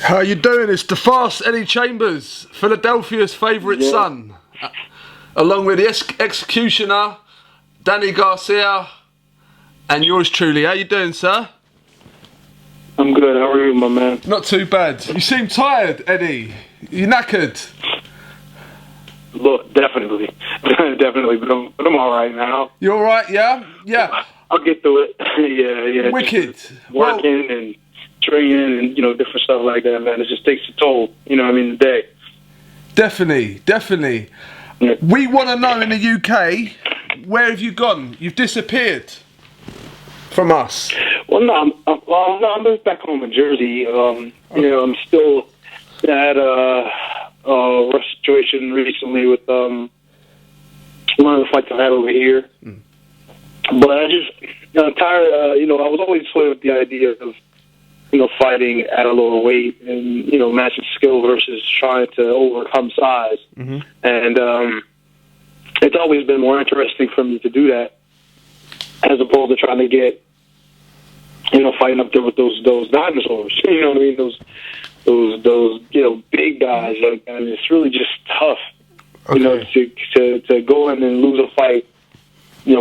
How you doing? It's the fast Eddie Chambers, Philadelphia's favourite son, along with the executioner, Danny Garcia, and yours truly. How you doing, sir? I'm good. How are you, my man? Not too bad. You seem tired, Eddie. You knackered? Look, definitely, definitely. But I'm all right now. You all right? Yeah, yeah. I'll get through it. yeah. Wicked. Working and training and different stuff like that, man. It just takes a toll. The day. Definitely. Yeah. We want to know in the UK, where have you gone? You've disappeared from us. Well, no, I'm back home in Jersey. I'm still at a rough situation recently with one of the fights I had over here. But I just tired. I was always toying with the idea of fighting at a lower weight and matching skill versus trying to overcome size. Mm-hmm. And it's always been more interesting for me to do that as opposed to trying to get fighting up there with those dinosaurs. You know what I mean? Those big guys. And it's really just tough. Okay. To go in and lose a fight,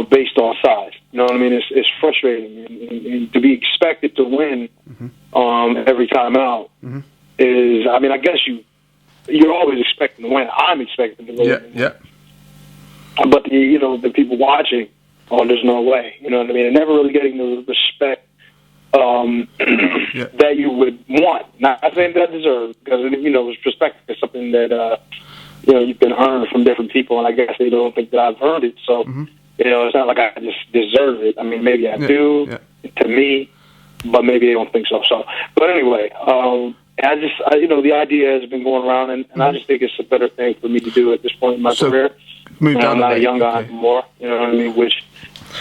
based on size. You know what I mean? It's frustrating, and to be expected to win every time out is. I mean, I guess you're always expecting to win. I'm expecting to win. Yeah. But the people watching, there's no way. You know what I mean? And never really getting the respect that you would want. Not saying that I deserve, because respect is something that you can earn from different people, and I guess they don't think that I've earned it. So. It's not like I just deserve it. I mean, maybe I do to me, but maybe they don't think so. But anyway, the idea has been going around, and I just think it's a better thing for me to do at this point in my career. I'm not a young guy anymore. You know what I mean? Which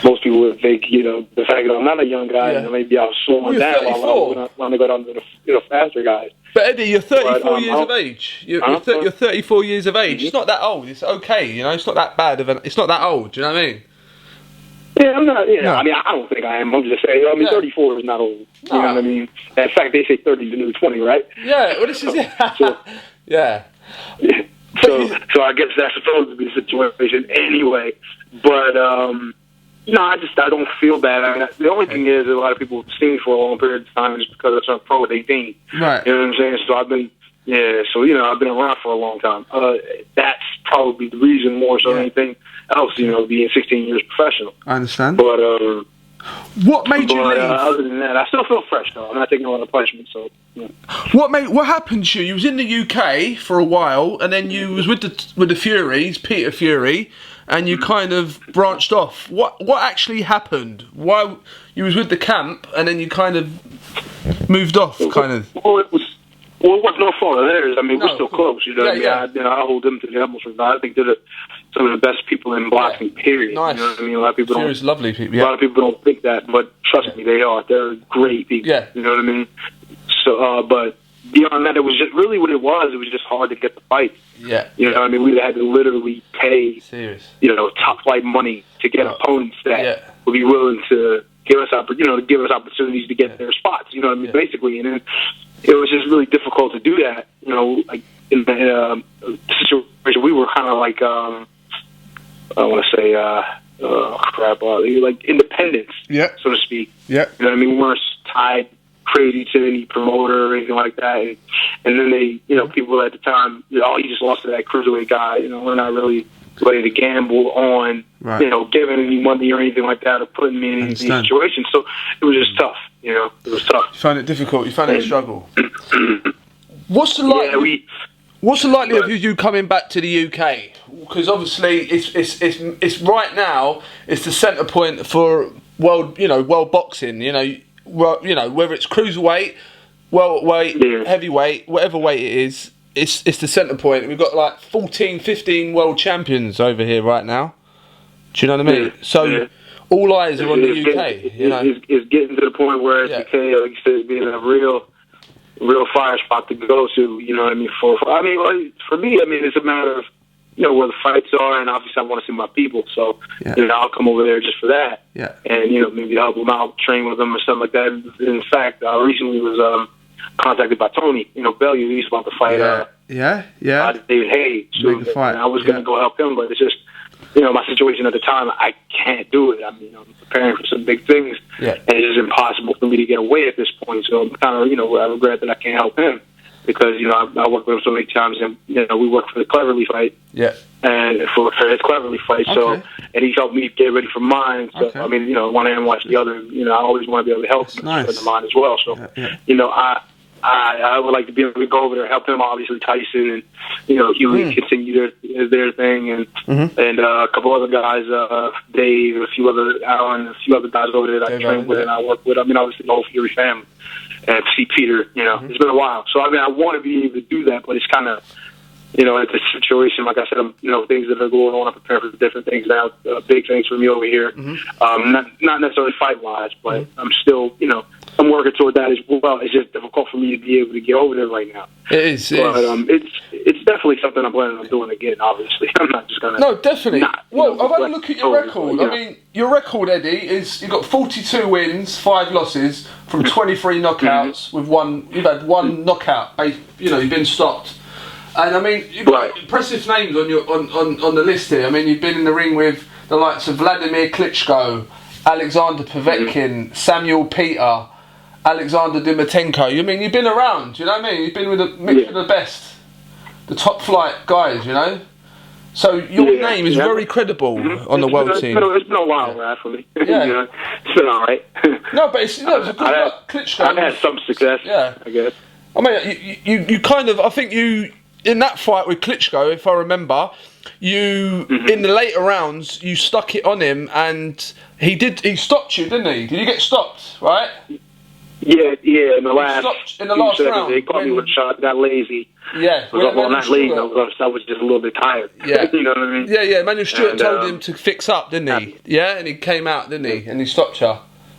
most people would think. The fact that I'm not a young guy, maybe I'll slow down while I want to go down to the faster guys. But Eddie, you're 34 years of age. You're 34 years of age. It's not that old. It's okay. It's not that bad it's not that old. Do you know what I mean? Yeah, I'm not. Yeah, No. I mean, I don't think I am. I'm just saying. 34 is not old. You know what I mean? In fact, they say 30 is the new 20, right? Yeah. Well, this is yeah. So I guess that's supposed to be the situation anyway. But I don't feel bad. I mean, the only thing is, a lot of people have seen me for a long period of time just because I turned pro at 18. Right. You know what I'm saying? So I've been I've been around for a long time. That's probably the reason more so than anything else. Being 16 years professional. I understand. But what made you leave? Other than that, I still feel fresh though. I'm not taking a lot of punishment. So. Yeah. What happened to you? You was in the UK for a while, and then you was with the Furies, Peter Fury, and you kind of branched off. What actually happened? Why you was with the camp, and then you kind of moved off, kind of? Well, it wasn't no fault of theirs. I mean, we're still close. You know what I mean? I hold them to the utmost respect. I think they're some of the best people in boxing. Period. Nice. You know what I mean? A lot of people Fury's lovely people. A lot of people don't think that, but trust me, they are. They're great people. Yeah. You know what I mean? So, but beyond that, it was just really what it was. It was just hard to get the fight. Yeah. You know what I mean? We had to literally pay, top flight money to get opponents that would be willing to give us opportunities to get their spots. You know what I mean? Basically, and then it was just really difficult to do that. Like in the situation, we were kind of like I want to say like independents, so to speak. Yeah. You know what I mean? We weren't tied crazy to any promoter or anything like that. And then they, people at the time, he just lost to that cruiserweight guy. We're not really ready to gamble on, giving any money or anything like that or putting me in any situation. So it was just tough. It was tough. You found it difficult. You found it a struggle. What's the likelihood of you coming back to the UK? Because obviously it's right now. It's the centre point for world boxing. Whether it's cruiserweight, welterweight, heavyweight, whatever weight it is, it's the centre point. We've got like 14, 15 world champions over here right now. Do you know what I mean? So all eyes are on the UK. It's getting to the point where it's like you said, being a real fire spot to go to. You know what I mean? For me, it's a matter of where the fights are, and obviously I want to see my people. So I'll come over there just for that. Yeah. And maybe help them out, train with them or something like that. In fact, I recently was contacted by Tony, Bellew. He's about to fight. David Hayes. So I was going to go help him, but it's just, my situation at the time, I can't do it. I mean, I'm preparing for some big things, and it's just impossible for me to get away at this point. So I'm kind of, I regret that I can't help him because, I worked with him so many times, and, we worked for the Cleverly fight. Yeah. And for his Cleverly fight, so, and he helped me get ready for mine. So, I mean, one hand watch the other. I always want to be able to help him for mine as well. So, I would like to be able to go over there, help him. Obviously, Tyson and Huey continue their thing, and a couple other guys, Dave, Alan, a few other guys over there that I train with and I work with. I mean, obviously the whole Fury family, and see Peter. It's been a while, so I mean, I want to be able to do that, but it's kind of. It's a situation, like I said, things that are going on. I'm preparing for different things now, big things for me over here. Not necessarily fight-wise, but I'm still, I'm working toward that as well. It's just difficult for me to be able to get over there right now. It is. But it's definitely something I'm planning on doing again, obviously. I'm not just going to... No, definitely. I've had a look at your record. I mean, your record, Eddie, is you've got 42 wins, 5 losses from 23 knockouts with one... You've had one knockout. You've been stopped. And I mean, you've got impressive names on your on the list here. I mean, you've been in the ring with the likes of Vladimir Klitschko, Alexander Povetkin, Samuel Peter, Alexander Dimatenko. I mean, you've been around. You know what I mean? You've been with a mix of the best, the top flight guys. So your name is very credible on the world team. It's been a while, for me. It's been all right. No, but it's a good luck. Klitschko. I've had some success. I guess. I mean, you kind of. I think you. In that fight with Klitschko, if I remember, in the later rounds, you stuck it on him, and he stopped you, didn't he? Did you get stopped, right? Yeah, in the last round. They caught me with a shot, got lazy. Yeah. Not lazy, I was just a little bit tired. Yeah. You know what I mean? Yeah, Manuel Stewart told him to fix up, didn't he? Yeah, and he came out, didn't he? And he stopped you,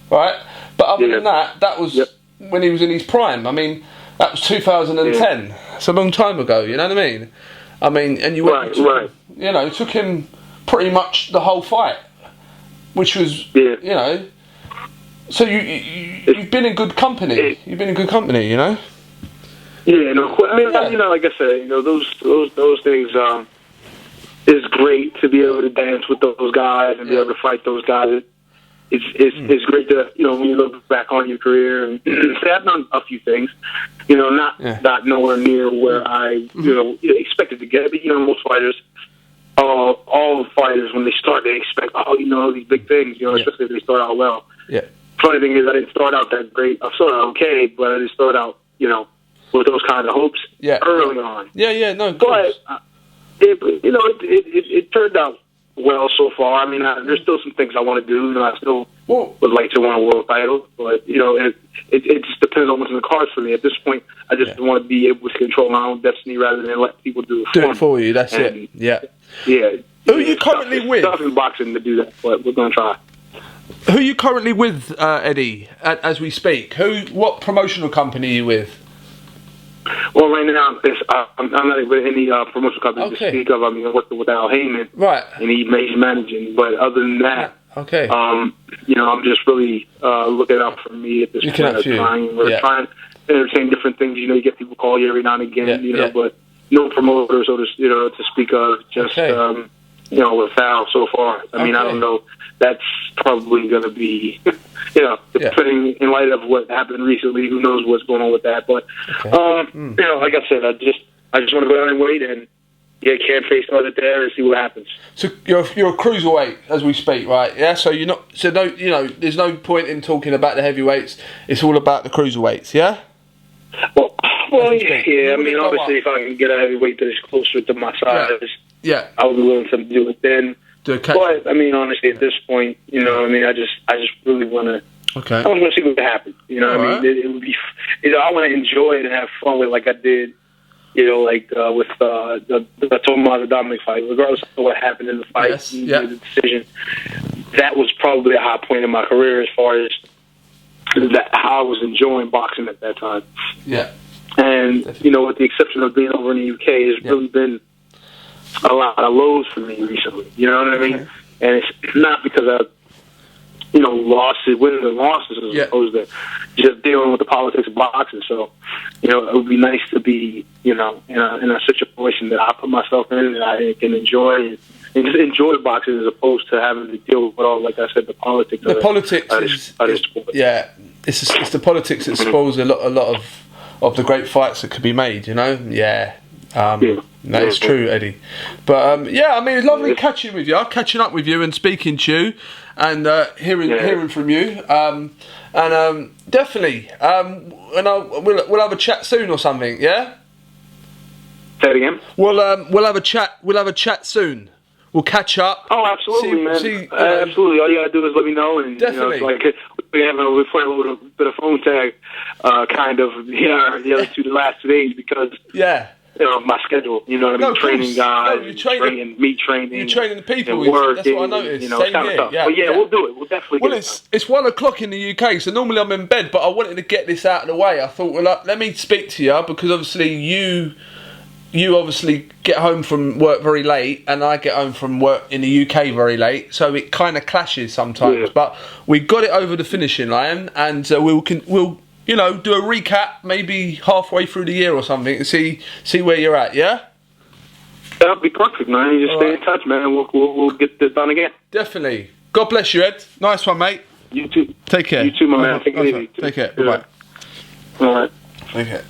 right? But other than that was when he was in his prime. I mean, that was 2010. It's a long time ago, you know what I mean? I mean, and you went, it took him pretty much the whole fight, which was, so you've been in good company. You've been in good company, Yeah, I mean, like I said, those things is great to be able to dance with those guys and be able to fight those guys. It's great to, when you look back on your career and say I've done a few things, not nowhere near where I, expected to get. But, most fighters, all fighters, when they start, they expect, these big things, especially if they start out well. Yeah. Funny thing is, I didn't start out that great. I started out okay, but I didn't start out, with those kinds of hopes early on. Yeah, no, but, it turned out well so far. I mean, there's still some things I want to do, and I still would like to win a world title. But it just depends on what's in the cards for me. At this point, I just want to be able to control my own destiny rather than let people do it for you. That's it. Yeah. Yeah. Who are you currently with? It's tough in boxing to do that, but we're going to try. Who are you currently with, Eddie? As we speak, what promotional company are you with? Well, right now, I'm not with any promotional company to speak of. I mean, I work with Al Heyman, and he's managing. But other than that, I'm just really looking out for me at this point of time. We're trying to entertain different things. You get people call you every now and again, but no promoter, to speak of. Just with Al so far. I mean, I don't know. That's probably going to be, depending in light of what happened recently. Who knows what's going on with that? But like I said, I just want to go down and wait and can't face another there and see what happens. So you're a cruiserweight as we speak, right? Yeah. So you're not. So no, there's no point in talking about the heavyweights. It's all about the cruiserweights. Yeah. Well, yeah. I mean, obviously, if I can get a heavyweight that is closer to my size, I would be willing to do it then. But I mean, honestly, at this point, I just really want to. Okay. I want to see what happens. It would be. I want to enjoy it and have fun with it, like I did. With the Tomas Dominic fight, regardless of what happened in the fight, the decision. That was probably a high point in my career as far as how I was enjoying boxing at that time. Yeah. And with the exception of being over in the UK, it's really been a lot of lows for me recently. You know what I mean? And it's not because I, losses, wins and losses, as opposed to just dealing with the politics of boxing. So, it would be nice to be, in a situation that I put myself in and I can enjoy and just enjoy boxing as opposed to having to deal with all, like I said, the politics. The politics is sport. Yeah, it's the politics that spoils a lot of the great fights that could be made. Yeah. That is true, Eddie. But it's lovely catching up with you and speaking to you and hearing from you. Definitely. We'll have a chat soon or something. Yeah. Say it again. We'll have a chat. We'll have a chat soon. We'll catch up. Oh, absolutely, man. Absolutely. All you gotta do is let me know, and definitely. We play a little bit of phone tag, kind of. The other last 2 days because. Yeah. My schedule, training guys, meat training. You're training the people. That's what I noticed. Same here. Yeah, but we'll do it. We'll definitely get it. It's 1 o'clock in the UK, so normally I'm in bed, but I wanted to get this out of the way. I thought, let me speak to you, because obviously you obviously get home from work very late, and I get home from work in the UK very late, so it kind of clashes sometimes. Yeah. But we got it over the finishing line, and we'll do a recap maybe halfway through the year or something and see where you're at, yeah? That'll be perfect, man. You just stay in touch, man, and we'll get this done again. Definitely. God bless you, Ed. Nice one, mate. You too. Take care. You too, my man. Take it easy. Take care. Bye-bye. All right. Take care.